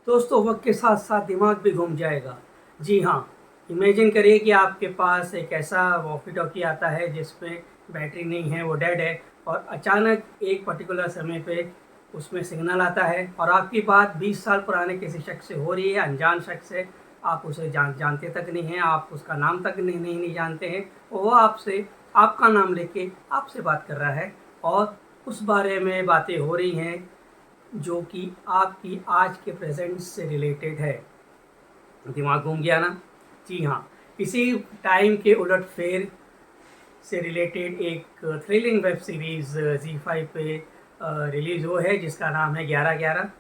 दोस्तों वक्त के साथ साथ दिमाग भी घूम जाएगा। जी हाँ, इमेजिन करिए कि आपके पास एक ऐसा वॉकी टॉकी आता है जिसमें बैटरी नहीं है, वो डेड है, और अचानक एक पर्टिकुलर समय पे उसमें सिग्नल आता है और आपकी बात 20 साल पुराने किसी शख्स से हो रही है, अनजान शख्स है। आप उसे जानते तक नहीं हैं, आप उसका नाम तक नहीं जानते हैं। वो आपसे आपका नाम लेके आपसे बात कर रहा है और उस बारे में बातें हो रही हैं जो कि आपकी आज के प्रेजेंट से रिलेटेड है। दिमाग घूम गया ना? जी हाँ, इसी टाइम के उलट फेर से रिलेटेड एक थ्रिलिंग वेब सीरीज़ Z5 पे रिलीज़ हो है जिसका नाम है 11-11।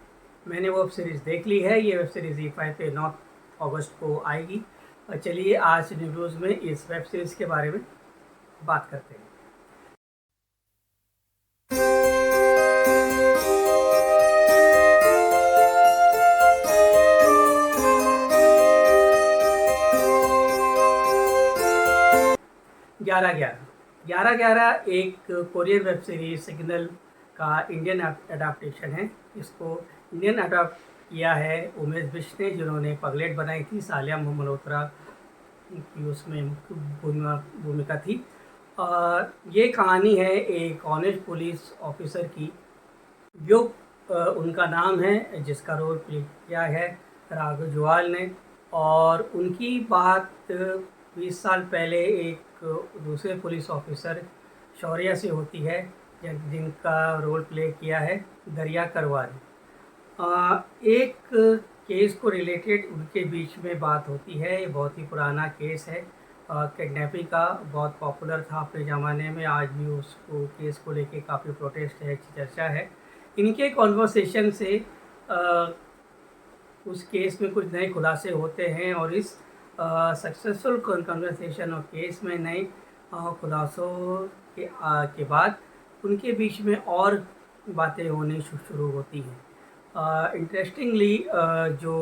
मैंने वो वेब सीरीज़ देख ली है। ये वेब सीरीज़ Z5 पे 9 अगस्त को आएगी। चलिए आज न्यूज़ में इस वेब सीरीज़ के बारे में बात करते हैं। 11-11 एक कोरियन वेब सीरीज सिग्नल का इंडियन अडाप्टेशन है। इसको इंडियन अडाप्ट किया है उमेश बिष्ट ने, जिन्होंने पगलेट बनाई थी। सालिया मल्होत्रा की उसमें भूमिका थी। ये कहानी है एक ऑनेस्ट पुलिस ऑफिसर की, जो उनका नाम है, जिसका रोल प्ले किया है राघव जुआल ने। और उनकी बात 20 साल पहले एक दूसरे पुलिस ऑफिसर शौर्य से होती है, जिनका रोल प्ले किया है दरिया करवाल। एक केस को रिलेटेड उनके बीच में बात होती है। ये बहुत ही पुराना केस है किडनैपिंग का, बहुत पॉपुलर था अपने ज़माने में। आज भी उसको केस को लेके काफ़ी प्रोटेस्ट है, चर्चा है। इनके कॉन्वर्सेशन से उस केस में कुछ नए खुलासे होते हैं और इस सक्सेसफुल कन्वर्सेशन और केस में नए खुलासों के बाद उनके बीच में और बातें होनी शुरू होती हैं। इंटरेस्टिंगली जो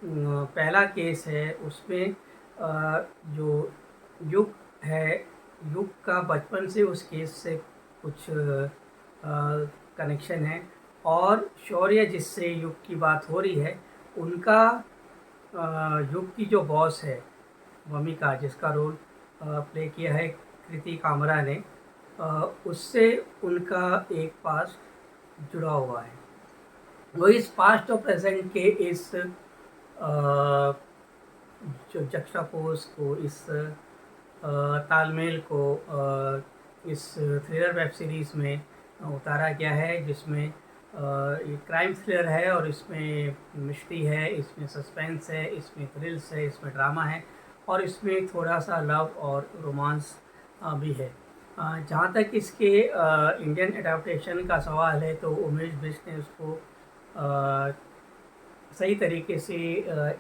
पहला केस है उसमें जो युग है, युग का बचपन से उस केस से कुछ कनेक्शन है। और शौर्य जिससे युग की बात हो रही है, उनका युग की जो बॉस है भूमिका, जिसका रोल प्ले किया है कृति कामरा ने, उससे उनका एक पास्ट जुड़ा हुआ है। वो इस पास्ट और प्रेजेंट के इस जो जक्स्टापोज को, इस तालमेल को इस थ्रिलर वेब सीरीज़ में उतारा गया है, जिसमें ये क्राइम थ्रिलर है और इसमें मिस्ट्री है, इसमें सस्पेंस है, इसमें थ्रिल्स है, इसमें ड्रामा है और इसमें थोड़ा सा लव और रोमांस भी है। जहाँ तक इसके इंडियन एडाप्टेशन का सवाल है, तो उमेश बिष्ट ने उसको सही तरीके से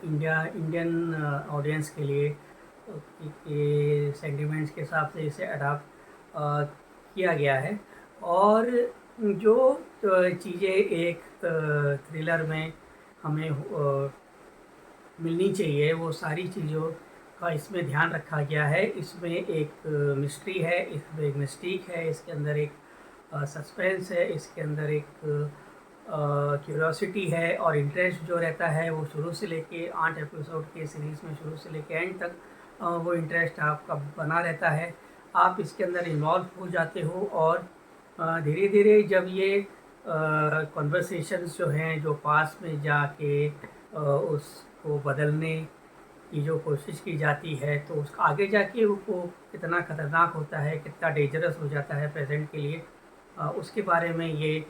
इंडियन ऑडियंस के लिए के सेंटिमेंट्स के हिसाब से इसे अडाप्ट किया गया है। और जो चीज़ें एक थ्रिलर में हमें मिलनी चाहिए, वो सारी चीज़ों का इसमें ध्यान रखा गया है। इसमें एक मिस्ट्री है, इसमें एक मिस्टीक है, इसके अंदर एक सस्पेंस है, इसके अंदर एक क्यूरियोसिटी है और इंटरेस्ट जो रहता है वो शुरू से लेके 8 एपिसोड के सीरीज़ में शुरू से लेके एंड तक वो इंटरेस्ट आपका बना रहता है। आप इसके अंदर इन्वॉल्व हो जाते हो और धीरे धीरे जब ये कॉन्वर्सेशंस जो हैं, जो पास में जाके उसको बदलने की जो कोशिश की जाती है, तो उसका आगे जाके वो कितना ख़तरनाक होता है, कितना डेंजरस हो जाता है प्रेजेंट के लिए, उसके बारे में ये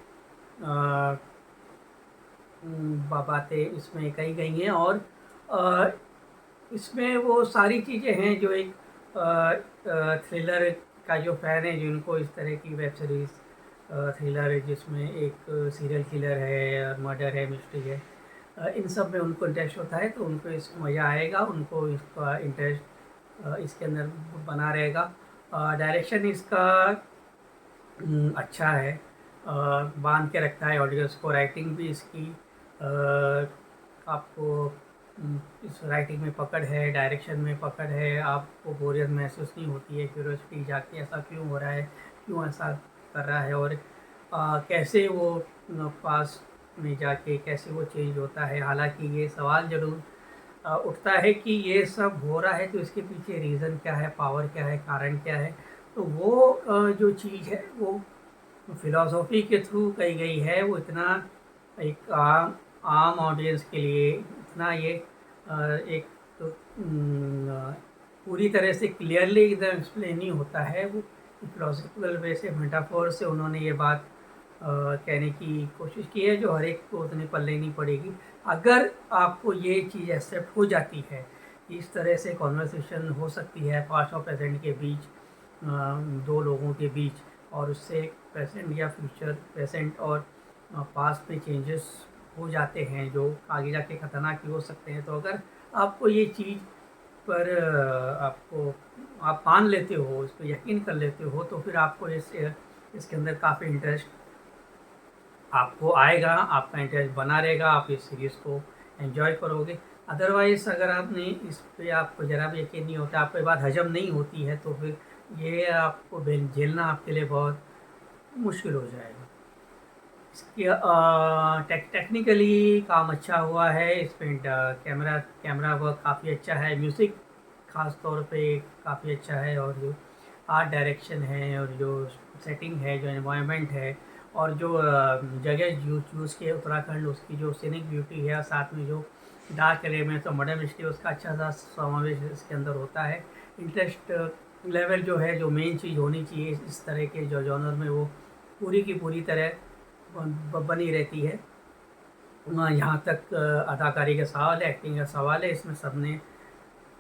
बातें इसमें कही गई हैं। और इसमें वो सारी चीज़ें हैं जो एक थ्रिलर का जो फ़ैन है, जिनको इस तरह की वेब सीरीज़ थ्रिलर जिसमें एक सीरियल किलर है, मर्डर है, मिस्ट्री है, इन सब में उनको इंटरेस्ट होता है, तो उनको इसमें मज़ा आएगा, उनको इसका इंटरेस्ट इसके अंदर बना रहेगा। डायरेक्शन इसका अच्छा है, बांध के रखता है ऑडियंस को। राइटिंग भी इसकी आपको इस राइटिंग में पकड़ है, डायरेक्शन में पकड़ है, आपको बोरियत महसूस नहीं होती है। क्यूरियोसिटी जाके ऐसा क्यों हो रहा है, क्यों ऐसा कर रहा है, और कैसे वो पास में जाके कैसे वो चेंज होता है। हालांकि ये सवाल ज़रूर उठता है कि ये सब हो रहा है तो इसके पीछे रीज़न क्या है, पावर क्या है, कारण क्या है। तो वो जो चीज़ है वो फिलॉसफी के थ्रू कही गई है। वो इतना एक आम ऑडियंस के लिए इतना ये एक तो पूरी तरह से क्लियरली एकदम एक्सप्लेन नहीं होता है। वो फिलोसफिकल वे से, मेटाफोर से उन्होंने ये बात कहने की कोशिश की है जो हर एक को उतनी पल्ले नहीं पड़ेगी। अगर आपको ये चीज़ एक्सेप्ट हो जाती है, इस तरह से कॉन्वर्सेशन हो सकती है पास्ट और प्रेजेंट के बीच, दो लोगों के बीच, और उससे प्रेजेंट या फ्यूचर, प्रेजेंट और पास्ट में चेंजेस हो जाते हैं जो आगे जाके ख़तरनाक भी हो सकते हैं। तो अगर आपको ये चीज़ पर आप मान लेते हो, इस पर यकीन कर लेते हो, तो फिर आपको इसके अंदर काफ़ी इंटरेस्ट आपको आएगा, आपका इंटरेस्ट बना रहेगा, आप इस सीरीज़ को एंजॉय करोगे। अदरवाइज़ अगर आपने इस पे आपको ज़रा भी यकीन नहीं होता, आपको ये बात हजम नहीं होती है, तो फिर ये आपको झेलना आपके लिए बहुत मुश्किल हो जाएगा। इसकी टेक्निकली काम अच्छा हुआ है इसमें। कैमरा वर्क काफ़ी अच्छा है, म्यूज़िक ख़ास तौर पे काफ़ी अच्छा है, और जो आर्ट डायरेक्शन है और जो सेटिंग है, जो एनवायरनमेंट है, और जो जगह चूज़ किए उत्तराखंड, उसकी जो सीनिक ब्यूटी है, और साथ में जो डार्क एलिमेंट्स और मर्डर मिस्ट्री, उसका अच्छा सा समावेश इसके अंदर होता है। इंटरेस्ट लेवल जो है, जो मेन चीज़ होनी चाहिए इस तरह के जो जॉनर में, वो पूरी की पूरी तरह बनी रहती है। यहाँ तक अदाकारी का सवाल है, एक्टिंग का सवाल है, इसमें सबने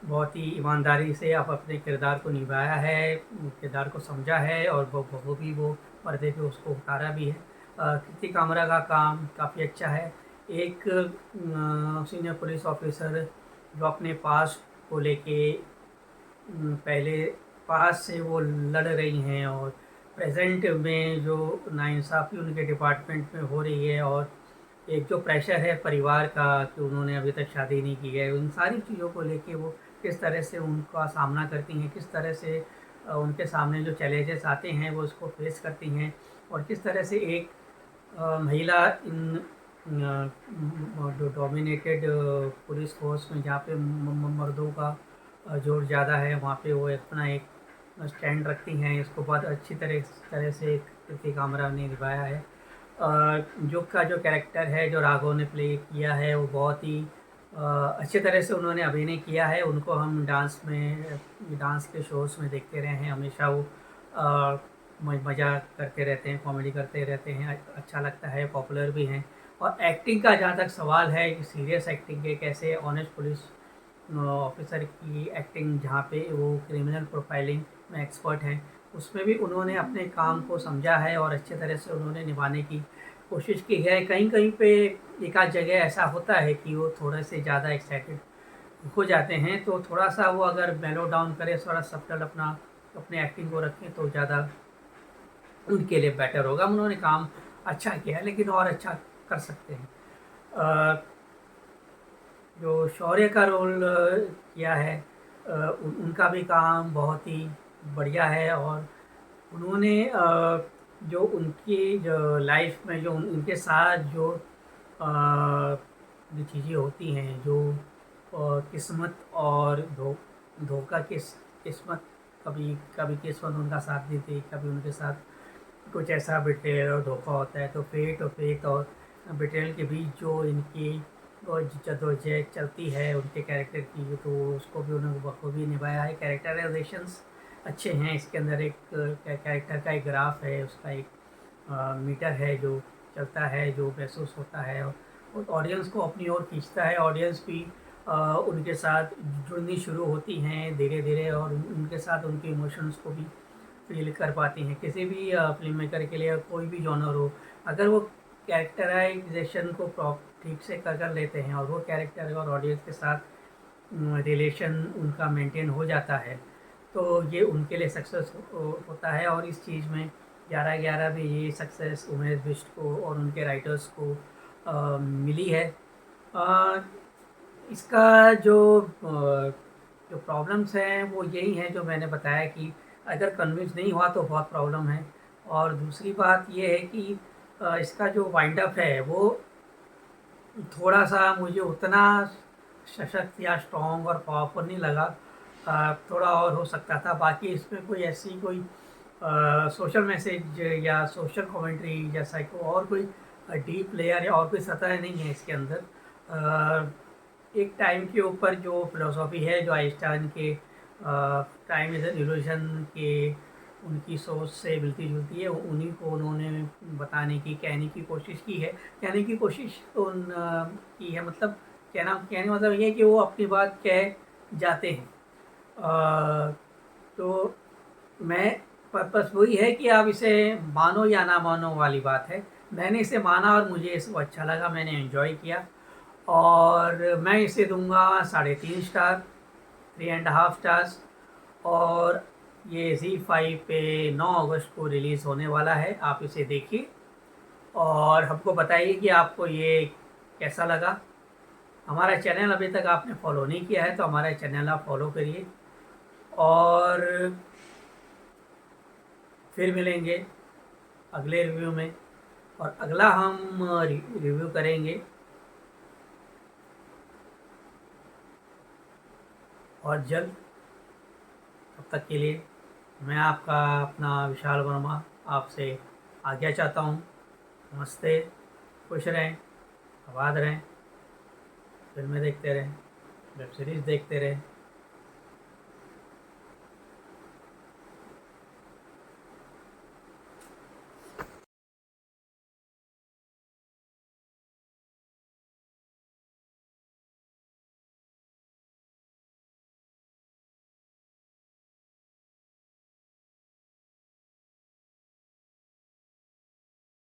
बहुत ही ईमानदारी से आप अपने किरदार को निभाया है, किरदार को समझा है, और वो भी वो पर्दे पे उसको उतारा भी है। कीर्ति कामरा का काम काफ़ी अच्छा है। एक सीनियर पुलिस ऑफिसर जो अपने पास को लेके पहले पास से वो लड़ रही हैं, और प्रेजेंट में जो नाइंसाफ़ी उनके डिपार्टमेंट में हो रही है, और एक जो प्रेशर है परिवार का कि उन्होंने अभी तक शादी नहीं की है, उन सारी चीज़ों को लेके वो किस तरह से उनका सामना करती हैं, किस तरह से उनके सामने जो चैलेंजेस आते हैं वो उसको फेस करती हैं, और किस तरह से एक महिला इन जो डोमिनेटेड पुलिस फोर्स में, जहाँ पे मर्दों का जोर ज़्यादा है, वहाँ पे वो अपना एक स्टैंड रखती हैं। इसको बहुत अच्छी तरह से कीर्ति कामरा ने निभाया है। जो कैरेक्टर है जो राघव ने प्ले किया है, वो बहुत ही अच्छे तरह से उन्होंने अभिनय किया है। उनको हम डांस के शोज़ में देखते रहे हैं, हमेशा वो मज़ा करते रहते हैं, कॉमेडी करते रहते हैं, अच्छा लगता है, पॉपुलर भी हैं। और एक्टिंग का जहाँ तक सवाल है कि सीरियस एक्टिंग है, कैसे ऑनेस्ट पुलिस ऑफिसर की एक्टिंग, जहाँ पे वो क्रिमिनल प्रोफाइलिंग में एक्सपर्ट हैं, उसमें भी उन्होंने अपने काम को समझा है और अच्छे तरह से उन्होंने निभाने की कोशिश की है। कहीं कहीं पे एक आध जगह ऐसा होता है कि वो थोड़े से ज़्यादा एक्साइटेड हो जाते हैं, तो थोड़ा सा वो अगर मेलो डाउन करें, थोड़ा सब्टल अपने एक्टिंग को रखें, तो ज़्यादा उनके लिए बेटर होगा। उन्होंने काम अच्छा किया है, लेकिन और अच्छा कर सकते हैं। जो शौर्य का रोल किया है, उनका भी काम बहुत ही बढ़िया है, और उन्होंने जो उनकी जो लाइफ में जो उनके साथ जो चीज़ें होती हैं, जो किस्मत और धोखा किस्मत, कभी कभी किस्मत उनका साथ देती, कभी उनके साथ कुछ ऐसा बिट्रेयल और धोखा होता है। तो फेट और बिट्रेयल के बीच जो इनकी जद्दोजहद चलती है उनके कैरेक्टर की, तो उसको भी उन्होंने बखूबी निभाया है। कैरेक्टराइजेशंस अच्छे हैं इसके अंदर। एक कैरेक्टर का एक ग्राफ है, उसका एक मीटर है जो चलता है, जो महसूस होता है, और ऑडियंस को अपनी ओर खींचता है। ऑडियंस भी उनके साथ जुड़नी शुरू होती हैं धीरे धीरे, और उनके साथ उनके इमोशंस को भी फील कर पाती हैं। किसी भी फिल्म मेकर के लिए कोई भी जॉनर हो, अगर वो कैरेक्टराइजेशन को ठीक से कर लेते हैं, और वो कैरेक्टर और ऑडियंस के साथ रिलेशन उनका मेंटेन हो जाता है, तो ये उनके लिए सक्सेस होता है। और इस चीज़ में 11/11 भी ये सक्सेस उमेश बिष्ट को और उनके राइटर्स को मिली है। इसका जो प्रॉब्लम्स हैं वो यही हैं जो मैंने बताया, कि अगर कन्विंस नहीं हुआ तो बहुत प्रॉब्लम है। और दूसरी बात ये है कि इसका जो वाइंड अप है वो थोड़ा सा मुझे उतना सशक्त या स्ट्रॉन्ग और पावरफुल नहीं लगा। थोड़ा और हो सकता था। बाकी इसमें कोई ऐसी कोई सोशल मैसेज या सोशल कमेंट्री जैसा को और कोई डीप लेयर या और कोई सतह नहीं है इसके अंदर। एक टाइम के ऊपर जो फिलोसॉफी है, जो आइंस्टाइन के टाइम इज एन इल्यूजन के उनकी सोच से मिलती जुलती है, उन्हीं को उन्होंने बताने की, कहने की कोशिश की है। कहने की कोशिश तो की है, मतलब कहने मतलब ये है कि वो अपनी बात कह जाते हैं। तो मैं पर्पस वही है कि आप इसे मानो या ना मानो वाली बात है। मैंने इसे माना और मुझे इसको अच्छा लगा, मैंने एंजॉय किया, और मैं इसे दूंगा 3.5 स्टार, 3.5 स्टार्स। और ये Z5 पे 9 अगस्त को रिलीज़ होने वाला है। आप इसे देखिए और हमको बताइए कि आपको ये कैसा लगा। हमारा चैनल अभी तक आपने फॉलो नहीं किया है तो हमारा चैनल आप फॉलो करिए, और फिर मिलेंगे अगले रिव्यू में। और अगला हम रिव्यू करेंगे और जल्द। तब तक के लिए मैं आपका अपना विशाल वर्मा आपसे आज्ञा चाहता हूँ। नमस्ते, खुश रहें, आबाद रहें, फिल्में देखते रहें, वेब सीरीज़ देखते रहें।